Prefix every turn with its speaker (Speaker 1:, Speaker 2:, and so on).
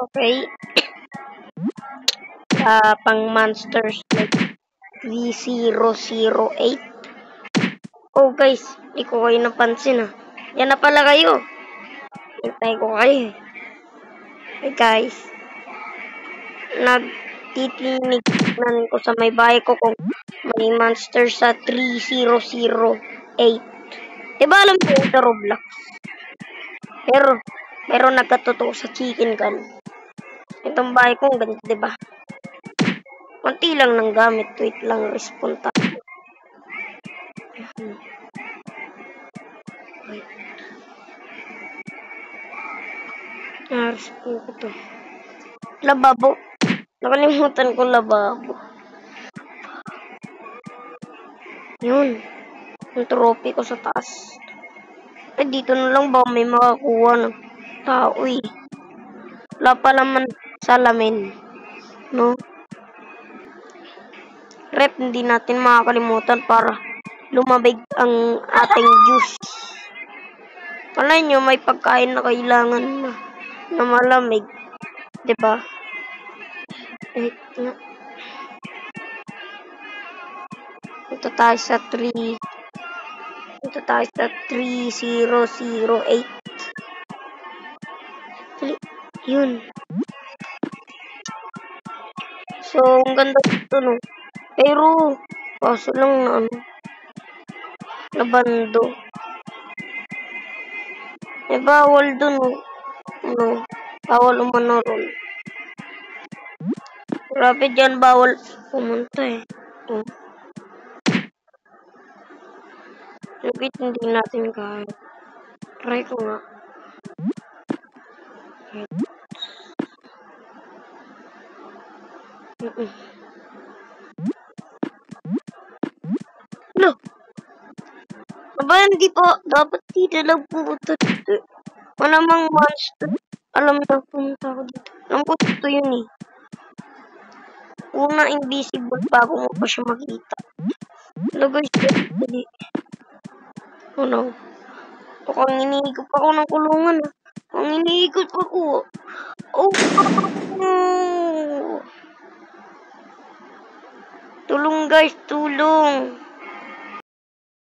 Speaker 1: Okay. Pang monsters like 3008. Oh guys, di ko kayo napansin ah. Yan na pala kayo. Hintay ko kayo. Hey guys. Nagtitinignan ko sa may bahay ko kung may monster sa 3008. Diba alam ko yung sa Roblox? Pero nagkatotoo sa chicken gun. Itong bahay ko, ganito diba? Konti lang ng gamit. Wait lang, respawn tayo. Wait. Respawn ko to. Lababo. Nakalimutan ko lababo. Yun. Yung trophy ko sa taas. Eh, dito na lang ba may makakuha ng tao eh. Wala pa naman salamin. No? Rep, hindi natin makakalimutan para lumabig ang ating juice. Wala nyo, may pagkain na kailangan na malamig. Diba? Wait nga. Ito tayo sa 3008. Yun. So, ang ganda ito, no? Pero, kaso lang na ano, nabando. Eh, bawal dun, no? Bawal umano ron. Grabe dyan, bawal pumunta eh. Oh. Bakit hindi natin kaya? Try ko nga. No! Aba, hindi pa. Dapat dito lang pumunta dito. Malamang monster. Alam na pumunta ako dito. Alam ko dito yun eh. Una invisible bago mo pa siya makita. Lagay siya dito. Oh no. Mukhang iniigop ako ng kulungan. Mukhang iniigop ako. Oh no! Tulong guys, tulong.